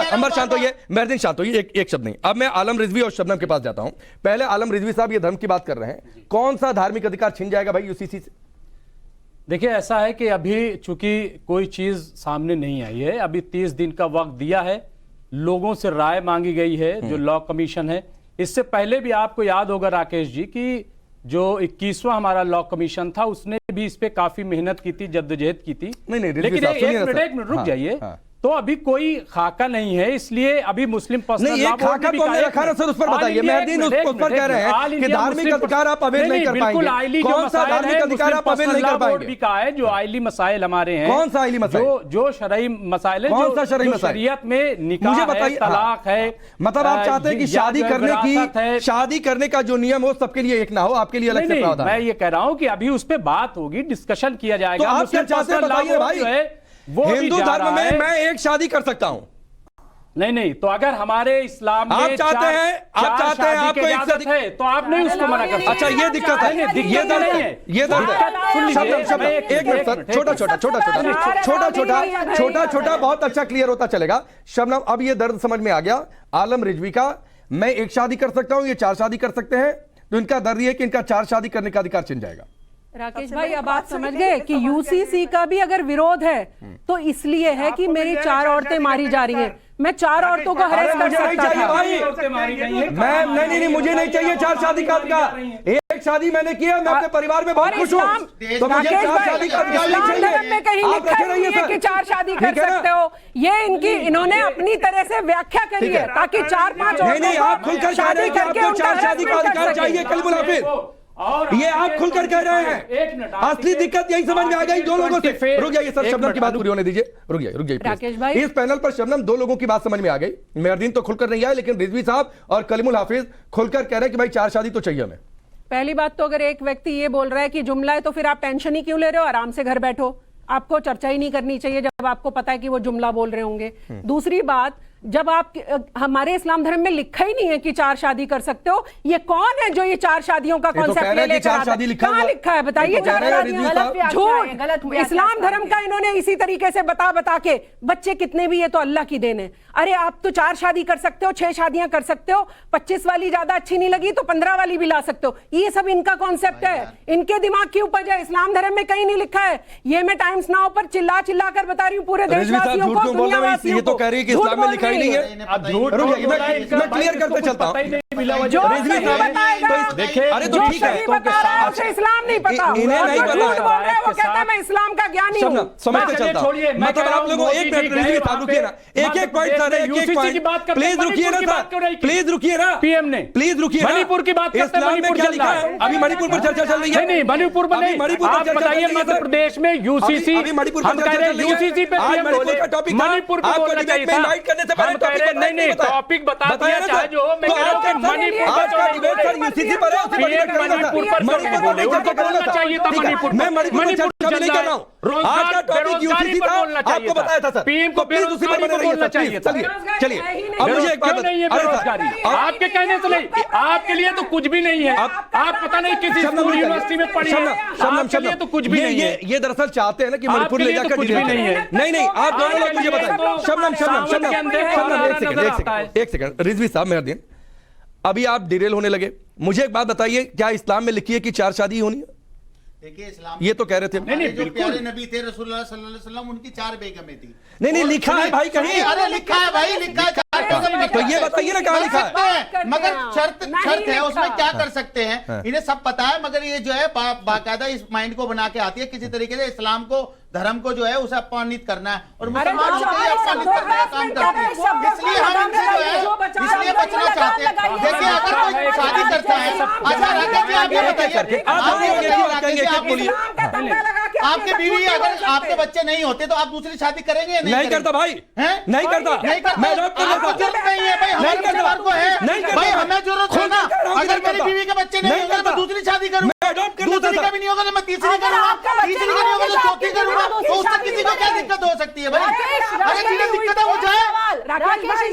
S5: अंबर शांत होइए, मेहदीन शांत होइए, एक शब्द नहीं। अब मैं आलम रिजवी और शबनम के पास जाता हूं। पहले आलम रिजवी साहब ये धर्म की बात कर रहे हैं, कौन सा धार्मिक अधिकार छिन जाएगा भाई यूसीसी से?
S11: देखिए ऐसा है कि अभी चूंकि कोई चीज सामने नहीं आई है, अभी 30 दिन का वक्त दिया है, लोगों से राय मांगी गई है, जो लॉ कमीशन है। इससे पहले भी आपको याद होगा राकेश जी कि जो 21वां हमारा लॉ कमीशन था उसने भी इस पे काफी मेहनत की थी, जद्दोजहद की थी।
S5: नहीं,
S11: लेकिन एक मिनट रुक जाइए। तो अभी कोई खाका नहीं है, इसलिए अभी मुस्लिम पर्सनल लॉ बोर्ड ने भी
S5: रखा है सर, उस पर बताइए। मेहदीन उस पर कह रहे हैं कि धार्मिक अधिकार आप अवेल नहीं कर पाएंगे। कौन सा धार्मिक अधिकार आप अवेल नहीं कर पाएंगे?
S11: भी कहा है जो आइली मसाइल हमारे हैं।
S5: कौन सा आइली मसाइल?
S11: जो शरई मसाइल है,
S5: कौन सा शरई मसाइल?
S11: शरीयत में निकाह है, तलाक है।
S5: मतलब आप चाहते हैं कि शादी करने का जो नियम हो सबके लिए एक ना हो, आपके लिए अलग से प्रावधान?
S11: मैं ये कह रहा हूं कि अभी उस पर बात होगी, डिस्कशन किया जाएगा।
S5: तो आप क्या चाहते हैं बताइए भाई? हिंदू धर्म में मैं एक शादी कर सकता हूं।
S11: नहीं, तो अगर हमारे इस्लाम में
S5: आप चाहते हैं आपको एक शादी
S11: है तो आप नहीं उसको मना कर सकते।
S5: अच्छा ये दिक्कत है, ये दर्द है, ये दर्द है। एक मिनट सर, छोटा बहुत अच्छा क्लियर होता चलेगा। शबनम अब ये दर्द समझ में आ गया आलम रिजवी का। मैं एक शादी कर सकता हूं, ये 4 शादी कर सकते हैं, तो इनका दर्द ये कि इनका 4 शादी करने का अधिकार छिन जाएगा।
S12: राकेश भाई अब आप समझ गए कि यूसीसी का भी अगर विरोध है तो इसलिए है कि मेरी 4 औरतें मारी जा रही हैं। मैं 4 औरतों को हरेस कर सकता था।
S5: नहीं, मुझे नहीं चाहिए 4 शादी का अधिकार। एक शादी मैंने किया, मैं अपने परिवार में बहुत खुश हूँ, तो मुझे 4 शादी का अधिकार नहीं चाहिए।
S12: में कहीं लिखा नहीं है कि 4 शादी कर सकते हो। ये इन्होंने अपनी तरह से व्याख्या करी है ताकि 4-5
S5: नहीं, आप खुलकर शादी करके 4 शादी का अधिकार चाहिए। कलमुल हाफिज, ये आप खुलकर कह रहे हैं। असली दिक्कत यही समझ में आ गई 2 लोगों से। रुक जाइए सर, शबनम की बात पूरी होने दीजिए। रुक जाइए
S12: राकेश भाई,
S5: इस पैनल पर शबनम 2 लोगों की बात समझ में आ गई। मेहदीन तो खुलकर नहीं आए, लेकिन रिजवी साहब और कलीमुल हाफिज खुलकर कह रहे हैं कि भाई 4 शादी तो चाहिए हमें।
S12: पहली बात तो अगर एक व्यक्ति ये बोल रहा है कि जुमला है तो फिर आप टेंशन ही क्यों ले रहे हो? आराम से घर बैठो, आपको चर्चा ही नहीं करनी चाहिए जब आपको पता है कि वो जुमला बोल रहे होंगे। दूसरी बात, जब आप हमारे इस्लाम धर्म में लिखा ही नहीं है कि 4 शादी कर सकते हो। ये कौन है जो ये 4 शादियों का कॉन्सेप्ट ले लेकर आता है? कहां लिखा है बताइए? 4 शादी झूठ। इस्लाम धर्म का इन्होंने इसी तरीके से बता के बच्चे कितने भी ये तो अल्लाह की देन है। अरे आप तो 4 शादी कर सकते हो, 6 शादियां कर सकते हो, 25 वाली ज्यादा अच्छी नहीं लगी तो 15 वाली भी ला सकते हो। ये सब इनका कॉन्सेप्ट है, इनके दिमाग की उपज है। इस्लाम धर्म में कहीं नहीं लिखा है। ये मैं टाइम्स नाउ पर चिल्ला कर बता रही हूँ पूरे देशवासियों को, दुनियावासियों को।
S5: तो कह रही है कि इस्लाम में लिखा ही नहीं है।
S11: अब झूठ
S5: मैं क्लियर करते चलता हूँ।
S12: अरे तो ठीक है, उसे इस्लाम नहीं पता,
S5: इन्हें नहीं पता,
S12: वो कहता है मैं इस्लाम का ज्ञानी हूँ।
S5: समझते चलता हूँ। मतलब आप लोगों एक मिनट रुकिए ना, एक पॉइंट सर, एक पॉइंट प्लीज रुकिए ना सर, प्लीज रुकिए ना,
S11: पीएम ने
S5: प्लीज रुकिए।
S11: मणिपुर की बात करते हैं,
S5: मणिपुर क्या लिखा है? अभी मणिपुर पर चर्चा चल रही है।
S11: नहीं, मणिपुर पर नहीं, आप बताइए मध्य प्रदेश में यूसीसी,
S5: मणिपुर पर चर्चा चल रही है।
S11: यूसीसी पे
S5: मणिपुर का टॉपिक
S11: मणिपुर को बोलना चाहिए था। हम कह रहे नहीं, टॉपिक बता दिया चाहे जो हो। मैं कह रहा हूं कि मणिपुर का
S5: डिबेट सर यूसीसी पर है, उसी पर डिबेट करूंगा सर। मणिपुर पर चर्चा करूंगा सर,
S11: चाहिए था मणिपुर।
S5: मैं मणिपुर पर चर्चा नहीं कर रहा हूं। आज का टॉपिक यूसीसी था, आपको बताया था सर।
S11: पीएम को
S5: प्लीज उसी पर बने रहिए चाहिए। चलिए अब मुझे एक बात बताइए,
S11: बेरोजगारी आपके कहने से नहीं, आपके लिए तो कुछ भी नहीं है। आप पता नहीं किसी यूनिवर्सिटी में पढ़ी है, आपके लिए तो कुछ भी नहीं है।
S5: ये दरअसल चाहते हैं ना कि मणिपुर ले जाकर
S11: कुछ भी नहीं है।
S5: नहीं, आप दोनों लोग मुझे बताएं। शबनम एक सेकंड रिजवी साहब, मेहरदीन, अभी आप डिरेल होने लगे। मुझे एक बात बताइए, क्या इस्लाम में लिखी है कि 4 शादी होनी है?
S10: देखिए इस्लाम
S5: ये तो कह रहे थे।
S10: नहीं, जो प्यारे नबी थे रसूलुल्लाह सल्लल्लाहु अलैहि वसल्लम, उनकी 4 बेगमें थी।
S5: नहीं, लिखा है भाई कहीं।
S10: अरे लिखा है भाई, लिखा है 4 बेगमें।
S5: तो ये बताइए ना कहाँ लिखा है?
S10: मगर शर्त है उसमें, क्या कर सकते हैं इन्हें सब पता है। मगर ये जो है बाकायदा इस माइंड को बना के आती है, किसी तरीके से इस्लाम को धर्म को जो है उसे अपमानित करना है और मुसलमान होते ही अपमानित करने का काम करते हैं। इसलिए हम इनसे जो है इसलिए बचना चाहते हैं। देखिए अगर कोई शादी करता है, अच्छा राकेश जी आप ये बताइए, आपके बीवी अगर आपके बच्चे नहीं होते तो आप दूसरी शादी करेंगे या
S5: नहीं करता भाई, नहीं करता,
S10: नहीं करता,
S5: मैं अडॉप्ट कर लेता।
S10: आपको जरूरत नहीं है भाई, हमारे परिवार को है भाई, हमें जरूरत है ना। अगर मेरी बीवी के बच्चे नहीं होंगे तो दूसरी शादी करूँ, दूसरी का भी नहीं होगा तो मैं तीसरी करूंगा, तीसरी का नहीं होगा तो चौथी करूंगा, तो उससे किसी को क्या दिक्कत हो सकती है भाई? अगर जिन्हें दिक्कत है वो जाए,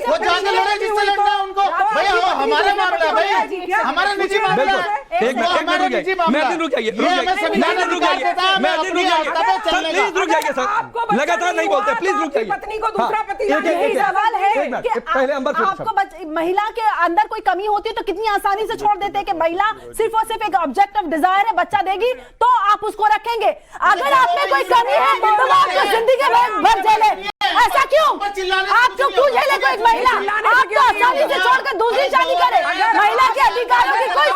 S10: वो जाके लड़े, जिससे लड़ना है उनको। भाई हमारा मामला है भाई, हमारा निजी मामला है, हमारा निजी मामला है। ये हमें संविधान अधिकार देता है, हमें अपनी आस्था पे चलने का।
S5: प्लीज रुक जाइए सर, लगातार नहीं बोलते, प्लीज रुक जाइए।
S12: पत्नी को दूसरा पति
S9: यही सवाल है कि
S5: पहले
S9: आपको महिला के अंदर कोई कमी होती है तो कितनी आसानी से छोड़ देते हैं कि महिला सिर्फ और सिर्फ एक ऑब्जेक्ट ऑफ डिजायर है, बच्चा देगी तो आप उसको रखेंगे। अगर आप में कोई कमी है तो आपको जिंदगी भर झेले। ऐसा क्यों? आप क्यों झेले कोई महिला? आप तो आसानी से छोड़कर दूसरी शादी करें। महिला के अधिकारों की कोई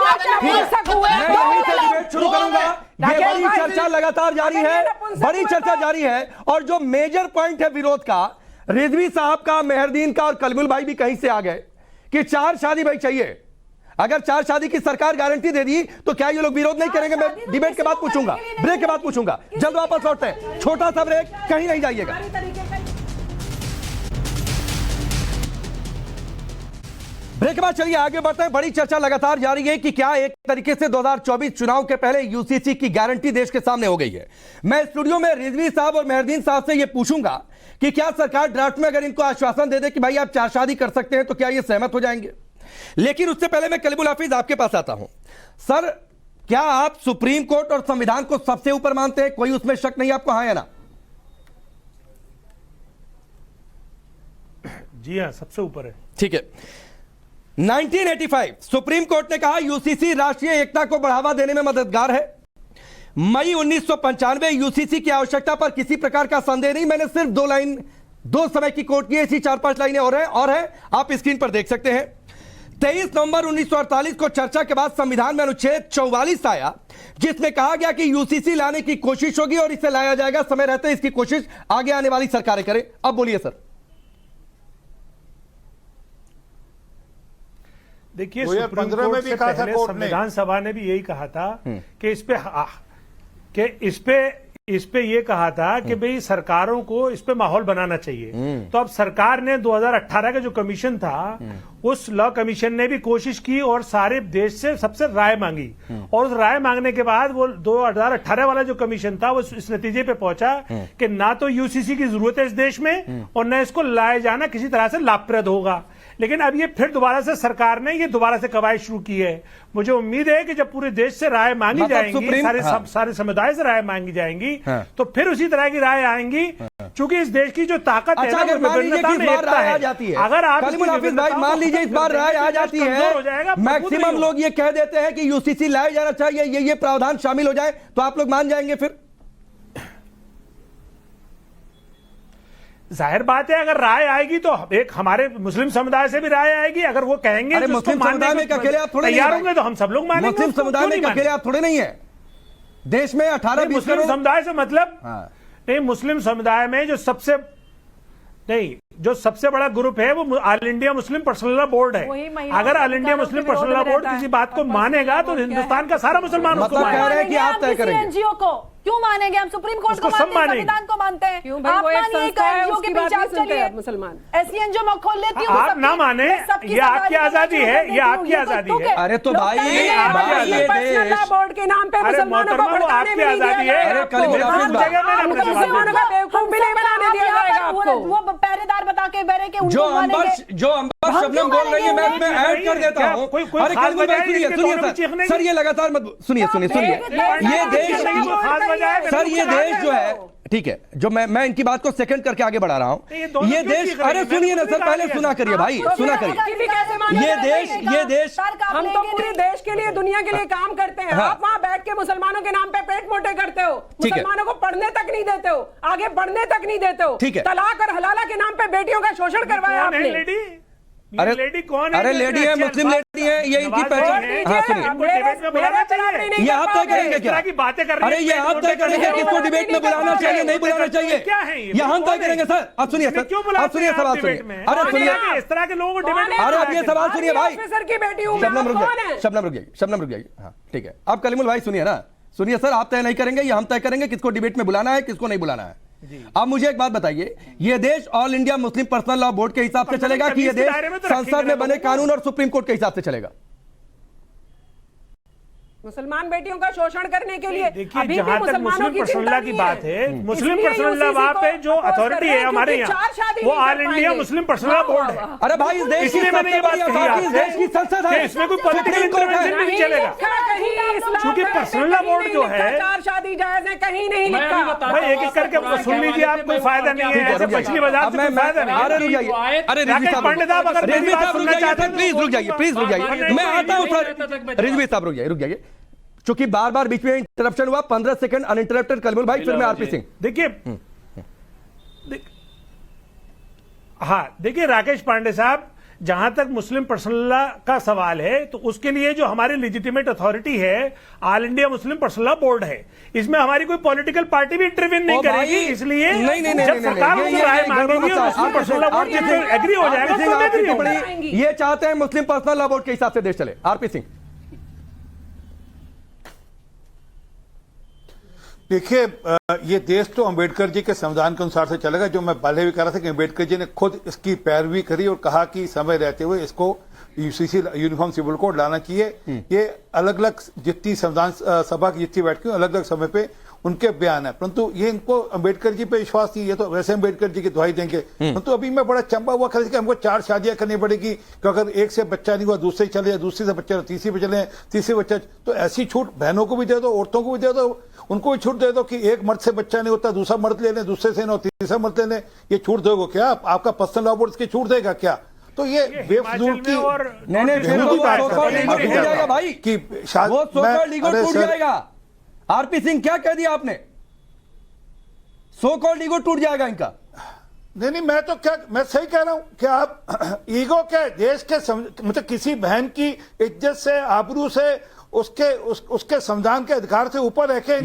S5: शुरू करूंगा। ये बड़ी चर्चा लगातार जारी है, बड़ी चर्चा जारी है और जो मेजर पॉइंट है विरोध का, रिजवी साहब का, मेहरदीन का और कलमुल भाई भी कहीं से आ गए कि 4 शादी भाई चाहिए। अगर 4 शादी की सरकार गारंटी दे दी तो क्या ये लोग विरोध नहीं करेंगे? मैं डिबेट के बाद पूछूंगा, ब्रेक के बाद पूछूंगा। जल्द वापस लौटते हैं, छोटा सा ब्रेक, कहीं नहीं जाइएगा। ब्रेक के बाद चलिए आगे बढ़ते हैं। बड़ी चर्चा लगातार जारी है कि क्या एक तरीके से 2024 चुनाव के पहले यूसीसी की गारंटी देश के सामने हो गई है। मैं स्टूडियो में रिजवी साहब और मेहरदीन साहब से यह पूछूंगा कि क्या सरकार ड्राफ्ट में अगर इनको आश्वासन दे दे कि भाई आप 4 शादी कर सकते हैं तो क्या ये सहमत हो जाएंगे? लेकिन उससे पहले मैं कलीमुल हाफिज आपके पास आता हूं। सर, क्या आप सुप्रीम कोर्ट और संविधान को सबसे ऊपर मानते हैं? कोई उसमें शक नहीं आपको, हाँ या ना?
S7: जी हाँ, सबसे ऊपर है।
S5: ठीक है। 1985 सुप्रीम कोर्ट ने कहा यूसीसी राष्ट्रीय एकता को बढ़ावा देने में मददगार है। मई 1995 यूसीसी की आवश्यकता पर किसी प्रकार का संदेह नहीं। मैंने सिर्फ 2 लाइन 2 समय की कोट की, ऐसी 4-5 लाइनें और है आप स्क्रीन पर देख सकते हैं। 23 नवंबर 1948 को चर्चा के बाद संविधान में अनुच्छेद 44 आया जिसमें कहा गया कि यूसीसी लाने की कोशिश होगी और इसे लाया जाएगा। समय रहते इसकी कोशिश आगे आने वाली सरकारें करें। अब बोलिए सर।
S7: देखिए, सुप्रीम कोर्ट से पहले संविधान सभा ने भी यही कहा था कि इस पे ये कहा था कि भाई सरकारों को इस पे माहौल बनाना चाहिए। तो अब सरकार ने 2018 का जो कमीशन था, उस लॉ कमीशन ने भी कोशिश की और सारे देश से सबसे राय मांगी और उस राय मांगने के बाद वो 2018 वाला जो कमीशन था वो इस नतीजे पे पहुंचा कि ना तो यूसीसी की जरूरत है इस देश में और न इसको लाया जाना किसी तरह से लाभप्रद होगा। लेकिन अब ये फिर दोबारा से सरकार ने ये दोबारा से कवायद शुरू की है। मुझे उम्मीद है कि जब पूरे देश से राय मांगी जाएंगी, सारे समुदाय से राय मांगी जाएंगी, तो फिर उसी तरह की राय आएंगी। क्योंकि इस देश की जो ताकत है,
S5: अगर मान लीजिए कि इस बार राय आ जाती है, अगर आप मान लीजिए इस बार राय आ जाती है, मैक्सिमम लोग ये कह देते हैं कि यूसीसी लाया जाना चाहिए, ये प्रावधान शामिल हो जाए, तो आप लोग मान जाएंगे? फिर
S7: जाहिर बात है अगर राय आएगी तो एक हमारे मुस्लिम समुदाय से भी राय आएगी। अगर वो कहेंगे
S5: अरे मुस्लिम समुदाय में अकेले आप थोड़े
S7: तैयार होंगे तो हम सब लोग मानेंगे।
S5: मुस्लिम समुदाय में अकेले आप थोड़े नहीं है। देश में 18-20
S7: मुस्लिम समुदाय से मतलब नहीं, मुस्लिम समुदाय में जो सबसे बड़ा ग्रुप है वो all India Muslim personal law board है। अगर all India Muslim personal law board किसी बात को मानेगा तो हिंदुस्तान का सारा मुसलमान उसको
S9: मानेगा। एनजीओ को क्यों मानेंगे? हम सुप्रीम कोर्ट को मानते हैं, संविधान को मानते हैं। आप मानिए एनजीओ के पीछे आप चलिए, ऐसी एनजीओ में खोल लेती हूँ।
S7: आप ना माने, ये आपकी आजादी है, ये आपकी आजादी है।
S5: अरे तो भाई
S12: बोर्ड के नाम पे मुसलमानों को भड़काने भी नहीं दिया जाएगा। मुसलमानों का बेवकूफ भी नहीं बनाने दिया जाएगा आपको।
S9: वो पहरेदार बता के बैरे के
S5: जो अंबर शबनम बोल रही है मैं ऐड कर देता हूँ। अरे कलमुल भाई सुनिए सर, ये लगातार मत सुनिए। ये देश सर, ये देश जो है, ठीक है, जो मैं इनकी बात को सेकंड करके आगे बढ़ा रहा हूँ। ये देश, अरे सुनिए ना सर, पहले सुना करिए भाई, सुना करिए। ये देश
S12: हम तो पूरे देश के लिए, दुनिया के लिए काम करते हैं। आप वहाँ बैठ के मुसलमानों के नाम पे पेट मोटे करते हो, मुसलमानों को पढ़ने तक नहीं देते हो, आगे बढ़ने तक नहीं देते हो। तलाक और हलाला के नाम पे बेटियों का शोषण करवाया आपने।
S5: अरे
S7: लेडी कौन है?
S5: अरे लेडी है, मुस्लिम लेडी है, ये इनकी पहचान है। हाँ सुनिए,
S7: डिबेट में बुलाना चाहिए।
S5: ये आप तय करेंगे क्या?
S7: की बातें कर रहे
S5: अरे ये आप तय करेंगे किसको डिबेट में बुलाना चाहिए नहीं बुलाना चाहिए?
S7: क्या है ये?
S5: ये हम तय करेंगे सर। आप सुनिए सर,
S7: क्यों
S5: आप सुनिए सवाल सुनिए। अरे सुनिए,
S7: इस तरह के लोगों को डिबेट।
S5: अरे अब ये सवाल सुनिए भाई।
S12: ऑफिसर की बेटी हूं
S5: शबनम रुक
S12: कौन
S5: जाइए,
S12: है?
S5: शबनम रुक जाइए, शबनम रुक जाइए। हाँ ठीक है, आप कलीमुल भाई सुनिए ना, सुनिए सर, आप तय नहीं करेंगे, ये हम तय करेंगे किसको डिबेट में बुलाना है किसको नहीं बुलाना है। आप मुझे एक बात बताइए, ये देश all India Muslim personal law board के हिसाब से चलेगा कि ये देश संसद में बने कानून और सुप्रीम कोर्ट के हिसाब से चलेगा?
S12: मुसलमान बेटियों का शोषण करने के लिए
S7: देखिए, जहां तक मुस्लिम पर्सनल की बात है, मुस्लिम पर्सनल वहां पे जो अथॉरिटी है हमारे यहाँ, वो all India Muslim personal board है।
S5: अरे भाई, इस देश की
S7: मैंने ये बात कही,
S5: इस देश की संसद है,
S7: इसमें कोई पॉलिटिकल इंटरवेंशन नहीं चलेगा, क्योंकि पर्सनल बोर्ड जो है,
S12: चार शादी जायज है, कहीं नहीं लिखा।
S7: भाई एक एक करके सुन लीजिए, आप कोई फायदा नहीं है, ऐसे मछली बाजार से कोई फायदा नहीं।
S5: अरे रुक जाइए, अरे रिजवी साहब रुक जाइए, प्लीज रुक जाइए, प्लीज रुक जाइए, मैं आता हूं सर। रिजवी साहब रुक जाइए, चूंकि बार बार बीच में इंटरप्शन हुआ, 15 सेकंड अनइंटरप्टेड कलीमुल भाई, फिर मैं आरपी सिंह।
S7: देखिए हाँ, देखिए राकेश पांडे साहब, जहां तक मुस्लिम पर्सनल लॉ का सवाल है, तो उसके लिए जो हमारी लेजिटिमेट अथॉरिटी है all India Muslim personal law board है, इसमें हमारी कोई पॉलिटिकल पार्टी भी इंटरवीन नहीं करेगी। इसलिए जब सरकार उनसे राय मांगेगी और मुस्लिम पर्सनल लॉ बोर्ड एग्री हो जाएगा तो एग्री होगी।
S5: ये चाहते हैं मुस्लिम पर्सनल लॉ बोर्ड के हिसाब से देश चले। आरपी सिंह,
S8: देखिए, ये देश तो अंबेडकर जी के संविधान के अनुसार से चलेगा, जो मैं पहले भी कह रहा था कि अंबेडकर जी ने खुद इसकी पैरवी करी और कहा कि समय रहते हुए इसको यूसीसी यूनिफॉर्म सिविल कोड लाना चाहिए। ये अलग अलग जितनी संविधान सभा की जितनी बैठकी अलग अलग समय पे उनके बयान है, परंतु ये इनको अंबेडकर जी पे विश्वास नहीं है, तो वैसे अंबेडकर जी की दुहाई देंगे। परंतु अभी मैं बड़ा चंबा हुआ खरीद कि हमको 4 शादियां करनी पड़ेगी, कि अगर एक से बच्चा नहीं हुआ दूसरे चले, दूसरे से बच्चा तीसरी पे चले, तीसरे बच्चा, तो ऐसी छूट बहनों को भी दे दो, औरतों को भी दे दो, उनको भी छूट दे दो कि एक मर्द से बच्चा नहीं होता, दूसरा मर्द ले लें, दूसरे से तीसरा मर्द ले लें। ये छूट दोगे क्या? आपका पर्सनल लॉ बोर्ड इसकी छूट देगा क्या? तो ये बेफजूल की
S5: भाई कि टूट जाएगा। आरपी सिंह, क्या कह दिया आपने? सो कॉल्ड ईगो टूट जाएगा इनका।
S8: नहीं, मैं तो क्या, मैं सही कह रहा हूं कि आप ईगो क्या, देश के मतलब किसी बहन की इज्जत से, आबरू से, उसके संविधान के अधिकार से ऊपर रखे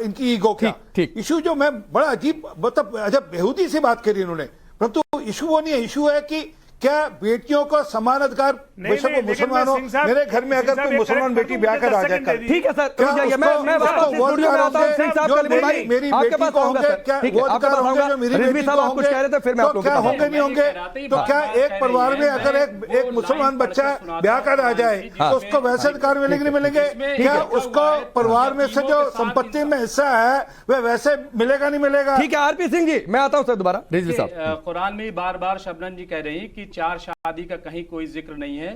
S8: इनकी ईगो क्या? इशू जो मैं बड़ा अजीब, मतलब अजब बेहूदी सी बात करी इन्होंने, परंतु इशू वो नहीं है। इशू है कि क्या बेटियों को समान अधिकार, बेशक वो मुसलमान हो, मेरे घर में अगर कोई मुसलमान बेटी ब्याह कर आ जाए,
S5: ठीक है सर, मैं स्टूडियो में आता हूं। सिंह साहब,
S8: मेरी बेटी को होंगे क्या वो अधिकार होंगे जो मेरी बेटी को होंगे? तो क्या होंगे नहीं होंगे? तो क्या एक परिवार में अगर एक मुसलमान बच्चा ब्याह कर आ जाए तो उसको वैसे अधिकार मिलेंगे नहीं मिलेंगे? क्या उसको परिवार में से जो संपत्ति में हिस्सा है वह वैसे मिलेगा नहीं मिलेगा?
S5: ठीक है आरपी सिंह जी, मैं आता हूं सर दोबारा। रिजवी साहब,
S11: कुरान में बार बार शबनम जी कह रही कि 4 शादी का कहीं कोई जिक्र नहीं है।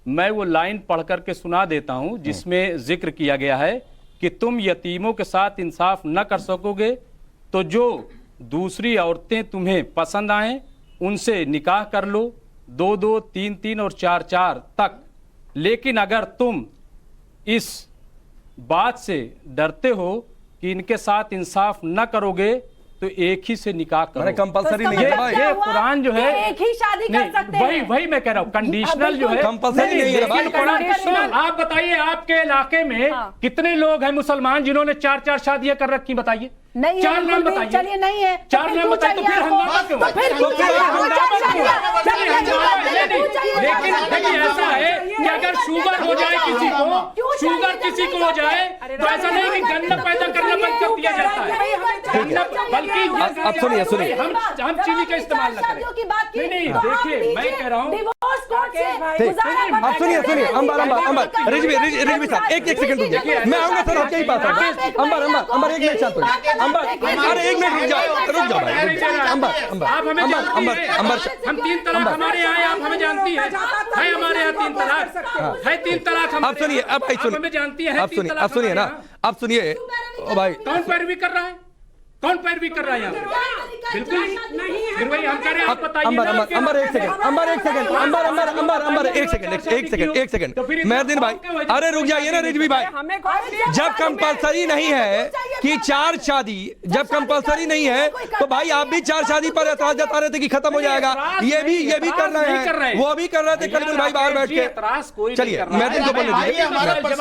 S11: मैं वो लाइन पढ़ करके सुना देता हूं जिसमें जिक्र किया गया है कि तुम यतीमों के साथ इंसाफ न कर सकोगे तो जो दूसरी औरतें तुम्हें पसंद आए उनसे निकाह कर लो, 2-2, 3-3 और 4-4 तक। लेकिन अगर तुम इस बात से डरते हो कि इनके साथ इंसाफ न करोगे तो एक ही से निकाह करो।
S5: कंपलसरी नहीं है भाई,
S11: ये कुरान जो है
S9: एक ही शादी कर सकते हैं।
S11: वही मैं कह रहा हूँ, कंडीशनल जो है
S5: कंपलसरी नहीं है भाई।
S11: कुरान, आप बताइए आपके इलाके में कितने लोग हैं मुसलमान जिन्होंने 4-4 शादियां कर रखी? बताइए,
S9: नहीं
S11: 4 नाम बताइए।
S9: चलिए नहीं है,
S11: 4 नाम बताइए, तो फिर हंगामा क्यों? लेकिन देखिए ऐसा है कि अगर शुगर हो जाए किसी को, शुगर किसी को हो जाए तो ऐसा नहीं कि गन्ना पैदा करना बंद कर दिया जाता है, बल्कि
S5: अब सुनिए
S11: हम चीनी का इस्तेमाल न करें। नहीं, देखिए मैं कह रहा हूँ,
S5: अब सुनिए अंबर रिजवी साहब, एक सेकंड रुकिए, मैं आऊंगा सर आपके ही पास। अंबर एक मिनट शांत होइए। अंबर, अरे एक मिनट रुक जाओ भाई। अंबर,
S11: आप हमें जानती हैं, हम 3 तलाक हमारे यहाँ है, आप हमें जानती हैं, है हमारे यहाँ 3 तलाक है, 3 तलाक।
S5: अब सुनिए, अब
S11: हमें जानती है,
S5: अब सुनिए ना, अब सुनिए। ओ भाई,
S11: कौन पैरवी कर रहा है? कौन पैरवी कर रहा है यहाँ? फिर वही हम कह रहे हैं, आप बताइए
S5: अंबर
S11: ना,
S5: अंबर अंबर एक सेकंड अंबर एक सेकंड अंबर अंबर अंबर अंबर एक सेकंड मेहरदीन भाई, अरे रुक जाइए ना रिजवी भाई। जब कंपलसरी नहीं है कि 4 शादी, जब कंपलसरी नहीं है तो भाई आप भी 4 शादी पर एतराज जता रहे थे कि खत्म हो जाएगा, ये भी कर रहे हैं, वो भी कर रहे थे करीबन भाई बाहर बैठ के। चलिए मेहरदीन को बोलने दीजिए,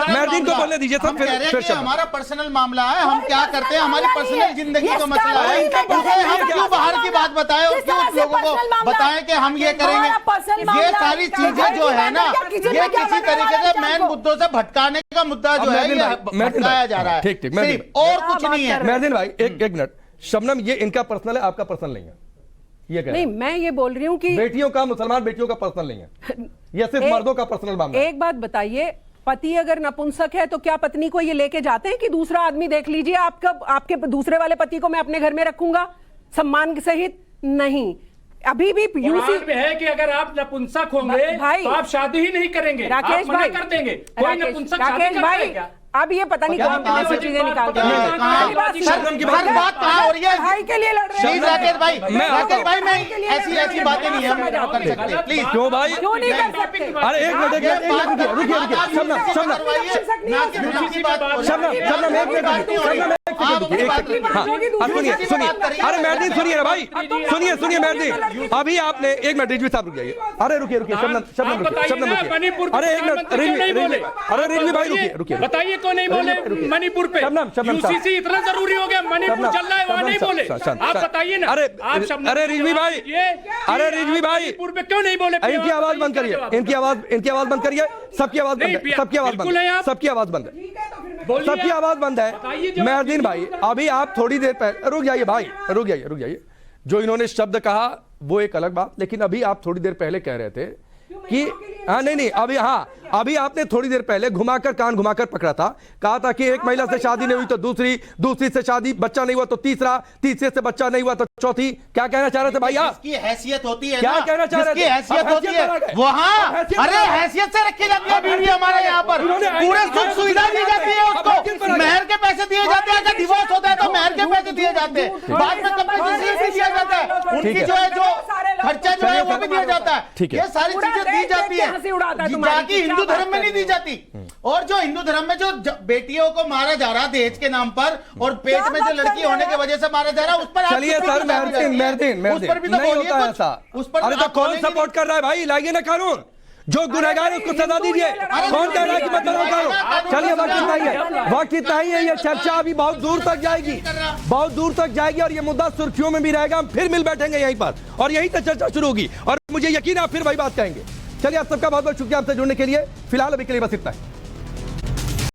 S5: मेहरदीन को बोलने दीजिए सर। फिर
S10: हमारा पर्सनल मामला है, हम क्या करते हैं, हमारी पर्सनल जिंदगी का मसला है, हम क्यों बाहर की बात बताएं और क्यों लोगों को बताएं कि हम ये करेंगे। ये सारी चीजें जो है ना, ये किसी तरीके से मेन मुद्दों से भटकाने का मुद्दा जो है ये भटकाया जा रहा है,
S5: ठीक
S10: सिर्फ और कुछ नहीं है।
S5: मेहरदीन भाई एक मिनट, शबनम ये इनका पर्सनल है, आपका पर्सनल नहीं है, ये कह
S12: नहीं, मैं ये बोल रही हूँ कि
S5: बेटियों का, मुसलमान बेटियों का पर्सनल नहीं है, ये सिर्फ मर्दों का पर्सनल मामला है।
S12: एक बात बताइए, पति अगर नपुंसक है तो क्या पत्नी को ये लेके जाते हैं कि दूसरा आदमी देख लीजिए आपके दूसरे वाले पति को मैं अपने घर में रखूंगा सम्मान सहित? नहीं, अभी भी यूसी
S11: में है कि अगर आप नपुंसक होंगे तो आप शादी ही नहीं करेंगे,
S12: राकेश
S11: आप मना
S12: भाई
S11: कर देंगे। कोई नपुंसक शादी
S12: राकेश
S11: करता है
S12: भाई
S11: क्या?
S12: अब ये पता नहीं कौन सी चीजें निकालते हैं।
S10: बात कहाँ हो रही है?
S12: भाई के लिए लड़ रहे हैं
S10: राकेश भाई, मैं ऐसी बातें नहीं हम कर सकते, प्लीज।
S5: क्यों भाई,
S12: क्यों नहीं कर सकते?
S5: अरे एक मिनट रुकिए सुनिए, अरे मेहरदीन सुनिए ना भाई, सुनिए मेहरदीन, अभी आपने एक मिनट रिजवी साहब रुक जाइए, अरे रुकिए शबनम रुकिए, अरे एक मिनट अरे रिजवी भाई रुकिए,
S11: बताइए क्यों नहीं बोले मणिपुर पे? यूसीसी इतना जरूरी हो गया, मणिपुर चल रहा है वहां नहीं बोले, आप बताइए ना।
S5: अरे रिजवी भाई, अरे रिजवी भाई
S11: मणिपुर पे क्यों नहीं बोले?
S5: इनकी आवाज बंद करिए, इनकी आवाज बंद करिए, सबकी आवाज बंद है, सबकी आवाज बंद है, सबकी आवाज बंद है। मेहरदीन भाई अभी आप थोड़ी देर पहले रुक जाइए भाई, रुक जाइए, जो इन्होंने शब्द कहा वो एक अलग बात, लेकिन अभी आप थोड़ी देर पहले कह रहे थे कि नहीं अभी आपने थोड़ी देर पहले कान घुमाकर पकड़ा था, कहा था कि एक महिला से शादी नहीं हुई तो दूसरी से शादी, बच्चा नहीं हुआ तो तीसरे से बच्चा नहीं हुआ तो चौथी। क्या कहना चाह रहे थे भाई आप?
S10: इसकी हैसियत होती है,
S5: क्या कहना चाह रहे थे?
S10: हैसियत होती है वहाँ, अरे हैसियत से रखी जाती है बीवी हमारे यहाँ पर, पूरे सुख सुविधा दी जाती है उसको, मेहर के पैसे दिए जाते हैं, अगर डिवोर्स होता है तो मेहर के पैसे दिए जाते हैं, बाद में कंपनसेशन भी दिया जाता है, उनकी जो है जो खर्चा जो है वो भी दिया जाता है, ये सारी चीजें दी जाती है, बाकी हिंदू धर्म में नहीं दी जाती। और जो हिंदू धर्म में जो बेटियों को मारा जा रहा दहेज के नाम पर और पेट में जो लड़की होने की वजह से मारा जा रहा है, उस पर
S5: चलिए सर मेहरदीन नहीं होता है ऐसा, अरे तो कौन सपोर्ट कर रहा है भाई? लाइए ना कानून, जो गुनहगार है उसको सजा दीजिए, कौन कह रहा है कि मत बनाओ कानून? चलिए वक्त इतना ही है, ये चर्चा अभी बहुत दूर तक जाएगी और ये मुद्दा सुर्खियों में भी रहेगा, हम फिर मिल बैठेंगे यहीं पर और यहीं तक चर्चा शुरू होगी और मुझे यकीन है आप फिर वही बात कहेंगे। चलिए आप सबका बहुत बहुत शुक्रिया हमसे जुड़ने के लिए, फिलहाल अभी के लिए बस इतना है।